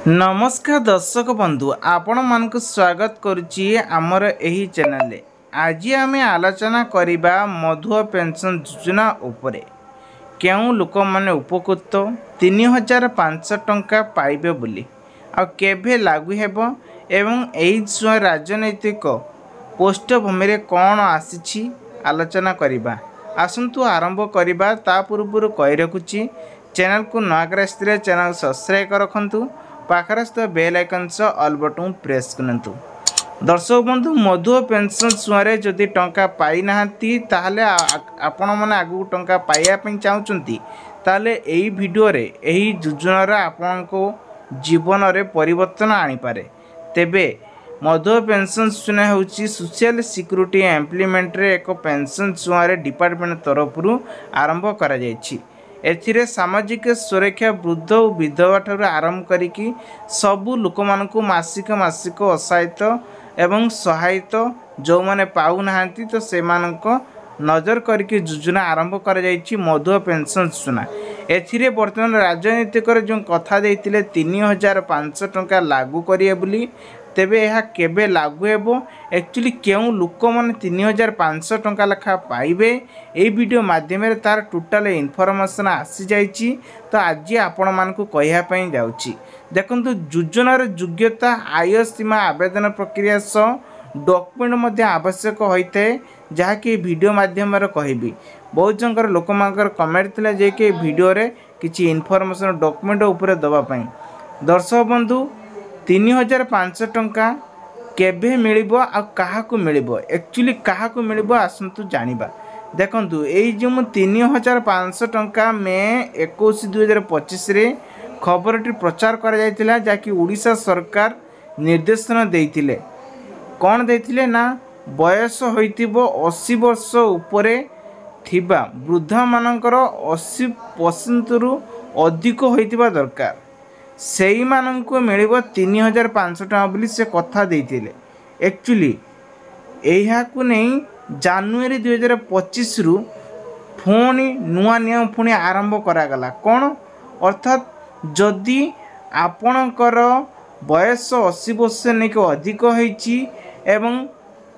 नमस्कार दर्शक बंधु आपण मानक स्वागत करुच्ची आमर एही चैनल। आज आम आलोचना करिबा मधुआ पेंशन योजना उपरे केउ लोक माने उपकृत 3500 टंका पाइबे बोली आ केभे लागू हेबो एवं एही राजनैतिक पृष्ठभूमि रे कौन आसीछि आलोचना करिबा। आसंतु आरंभ करिबा ता पूर्व कहि रखुची चैनल को नया स्थिर चैनल सब्सक्राइब रखंतु पाखरस्थ bell icon all button press करंतु। दर्शक बंधु मधुआ पेंशन छुआरे जदि टंका पाई नाहंती ताहले आपण माने आगु टंका पाइया पई चाहुचंती ताहले एही वीडियो रे एही योजना रा आपण को जीवन रे परिवर्तन आनी पारे। तेबे मधुआ पेंशन योजना होची सोशल सिक्युरिटी इम्प्लीमेंट रे एक पेंशन छुआरे डिपार्टमेंट तरफ आरंभ करा जायछि। एथिरे सामाजिक सुरक्षा वृद्ध और विधवा ठार आरंभ करिकी सबु लोक मानकु मासिक असहायता एवं सहायता जो माने पाउ नाहंती तो से मानक नजर करके योजना आरंभ कर जायछि मधुआ पेंशन योजना। एथिरे वर्तमान राजनीतिक जो कथा देइतिले 3500 टंका लागू करिए बोली तेबे यह केबे लागू हेबो एक्चुअली केउ लोक माने 3500 टंका लेखा पाइबे ए वीडियो माध्यम रे तार टोटल इनफॉरमेशन आसी जाइछि। तो आज आपण मानकु कहिया पई जाउछि देखंतु योजनार योग्यता आय सीमा आवेदन प्रक्रिया सो डॉक्यूमेंट मध्ये आवश्यक होइते जहा कि वीडियो माध्यम रे कहिबी। बहुत जंकर लोक मानकर कमेंट थिला जे कि वीडियो रे किछि इनफॉरमेशन डॉक्यूमेंट ऊपर दबा पई। दर्शक बंधु 3500 टंका केबे मिलिबो आ काहाकू मिलिबो एक्चुअली काहाकू मिलिबो आसंतु जानिबा। देखंतु एई जो 3500 टंका में 21/2025 रे खबरटी प्रचार करा जायतिला जाकि ओडिशा सरकार निर्देशन देइतिले। कोन देइतिले ना बयस होइतिबो 80 वर्ष उपरे थिबा वृद्धा मानकर 80% रु अधिक होइतिबा दरकार सेई माननको मिलिबो 3500 टका बोली से कथा देइतिले। एक्चुअली एहा को नै जनवरी 2025 रु फोनी नुआ नियम फोनी आरंभ करा गला। कोन अर्थात जदि आपणकर बयस 80 वर्ष नै को अधिक होईची एवं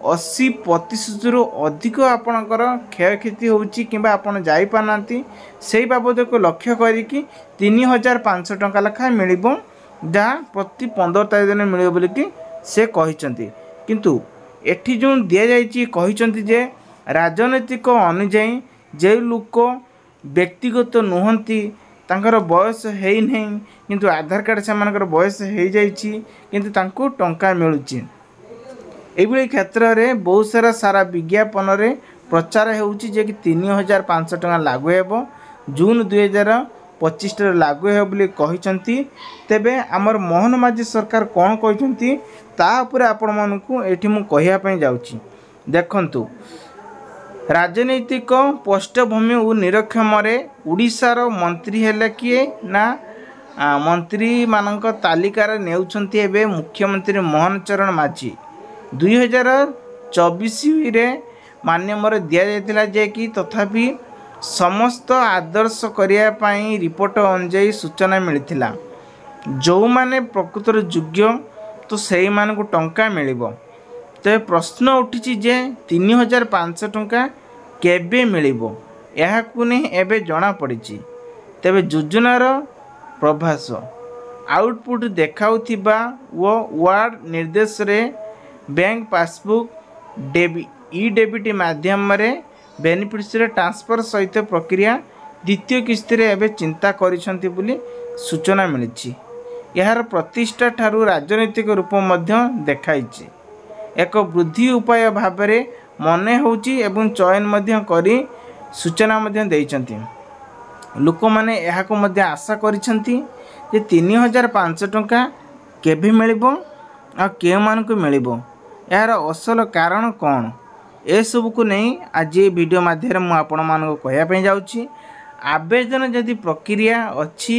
80% रु अधिक आपणकर क्षयक्षति होउची किबा आपण जाई पानांती सेही बाबद को लक्ष्य करिकी 3500 टंका लेखा मिलिबो जा प्रति 15 तारिख दिन मिलिबो बोली कि से कहिसंती। किंतु एठी जो दिया जायची कहिसंती जे राजनैतिक अनुଯାयी जे लोक व्यक्तिगत नुहंती तांकर बयस हेई नै किंतु आधार कार्ड से मानकर बयस हेई जायची किंतु तांको टंका मिलुची। एभली क्षेत्र में बहुत सारा विज्ञापन रे प्रचार होउची जे कि 3500 टका लागू हेबो जून 2025 रे लागू हे बोली कहिसंती। तेबे हमर मोहन माझी सरकार कोन कहिसंती ता ऊपर आपण मानकु एठी मु कहिया पई जाउची। देखंतु राजनीतिक पृष्ठभूमि और निरीक्षण रे ओडिसा रो मंत्री हेले किए ना मंत्री मानक तालिका रे नेउछंती एबे मुख्यमंत्री मोहन चरण माझी 2024 रे मान्यमर दिया जायतिला जे कि तथापि समस्त आदर्श करिया पई रिपोर्ट अनुଯାयी सूचना मिलिथिला जो माने प्रकृतर योग्य तो सेही मान को टंका मिलिबो। तो प्रश्न उठिछि जे 3500 टंका केबे मिलिबो यहा को नै एबे जणा पड़िछि। तेबे योजनार प्रभास आउटपुट देखाउथिबा वो वार्ड निर्देश रे बैंक पासबुक ई डेबिट माध्यम रे बेनिफिशियरी ट्रांसफर सहित प्रक्रिया द्वितीय किस्ती रे एबे चिंता करिसंती बोली सूचना मिलिछि। यार प्रतिष्ठा ठारू राजनीतिक रूप मध्य देखाइछि एक वृद्धि उपाय भाबरे मने होउछि एवं चयन मध्य करी सूचना मध्य देइछंती। लोक माने एहा को मध्य आशा करिसंती जे 3500 टंका केबे मिलिबो आ के मान को मिलिबो यार असल कारण कौन ए सब को नहीं आज ये वीडियो माध्यम मु आपण मानको कहया पे जाउची। आवेदन जदि प्रक्रिया अछि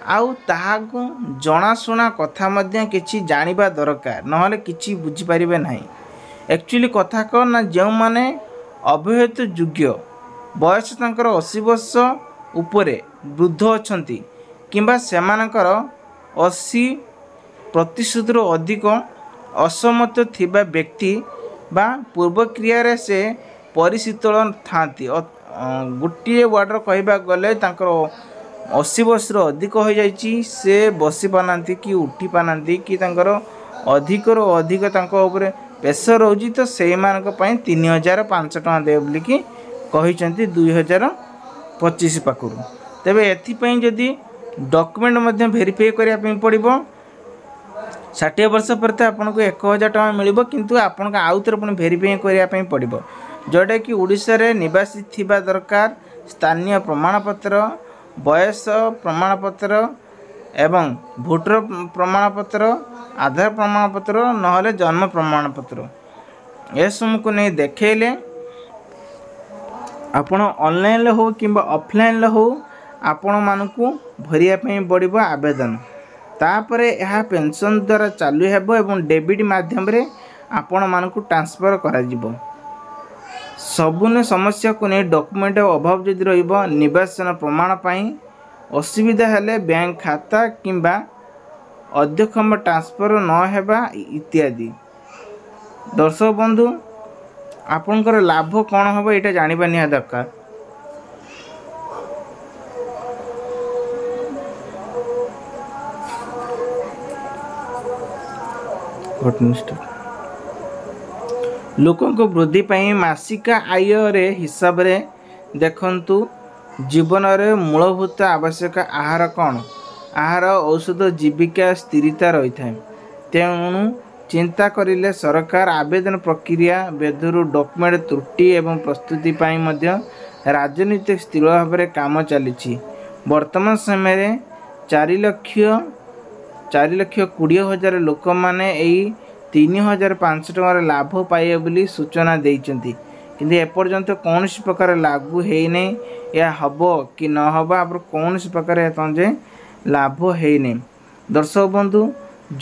आउ ताहाको जनाशुना कथा मध्य किछि जानिबा दरकार नहले किछि बुझी परिबे नाही। एक्चुअली कथा को ना जो माने अभिहित योग्य बयस तांकर 80 वर्ष उपरे वृद्ध अछंती किंबा सेमानकर 80 ପ୍ରତିଶତରୁ ଅଧିକ असमत थिबा व्यक्ति बा पूर्व क्रिया से परिशीतल थांती गोटे वार्डर कहबा गले तांकर 80 वर्ष अधिक हो जाइए से बसी पाना कि उठी पाना कि तांकर अधिक अधिक प्रेसर रोजी तो से 3500 टका दे बोलिकी कहते 2025 पाखु तेबे एथिपाई जदि डॉक्यूमेंट वेरीफाई करने पड़ो 60 वर्ष पर तो आपको 1000 टका मिल किंतु आपन आउ थे पुणी वेरीफाई करने पड़ो जोटा कि ओडिशा रे निवासी थिबा दरकार स्थानीय प्रमाणपत्र बयस प्रमाणपत्र एवं भोटर प्रमाणपत्र आधार प्रमाणपत्र नहले जन्म प्रमाणपत्र ए सब को नहीं देखले आपण ऑनलाइन हो कि ऑफलाइन हो आपण मानकू भरिया पड़ो आवेदन तापरे यह पेंशन द्वारा चालू हेबो एवं डेबिट माध्यम रे आपण मानकू ट्रांसफर करा जिवो सबुने समस्या को नहीं डॉक्यूमेंट अभाव जदि रहिबो निवासन प्रमाण पाई असुविधा हेले बैंक खाता किंबा अध्यक्ष ट्रांसफर न हेबा इत्यादि। दर्शक बंधु आपनकर लाभ कौन हम ये जानिबा निहा दरकार। लोकों को वृद्धि पाई मासिक आय रे हिसाब रे देखंतु जीवन रे मूलभूत आवश्यक आहार कौन आहार औषध जीविका स्थिरता रही है तेणु चिंता करिले सरकार आवेदन प्रक्रिया बेधुरु डॉक्यूमेंट त्रुटि एवं प्रस्तुति पाई मध्य राजनीतिक स्थिर भाव में काम चली वर्तमान समय 4,20,000 लोक मैंने 3,500 टकर लाभ पाइबे बोली सूचना देइचंती किंतु एपर्यंत कौन प्रकार लागू है नहीं या हम कि न हम आप कौन प्रकार जे लाभ है नहीं। दर्शक बंधु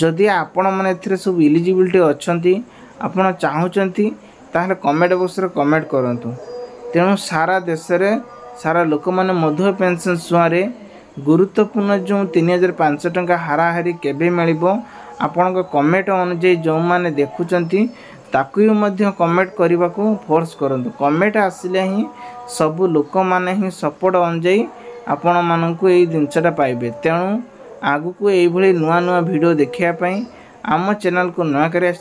जदि आपण मैंने सब इलिजिबिलिटी अच्छी आपड़ चाहूँगी ताहले कमेंट बॉक्स रे कमेंट करंतु तेणु सारा देश रे सारा लोक मैंने मधुआ पेंशन सुआरे गुरुत्वपूर्ण जो 3,500 टका हाराहारी केबे मिलिबो आपण कमेंट अनुଯାयी जो मैंने देखुंती ताकू भी कमेंट करने को फोर्स करंतु कमेंट आसिले ही सबू लोक मैंने ही सपोर्ट अनुଯାयी आपण मानू ये जिनसटा पाइबे तेणु आगु को ये नुआ नुआ वीडियो देखापी आम चैनल को नुआ कर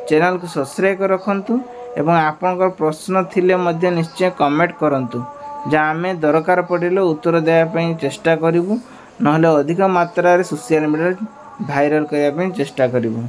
चैनल को सब्सक्राइब रखंतु एवं आपनकर प्रश्न थिले मध्य निश्चय कमेंट करंतु जा आमे दरकार पड़िले उत्तर देवाई चेष्टा करूँ नहले अधिक मात्रा रे सोशल मीडिया भाइराल करने चेष्टा करूँ।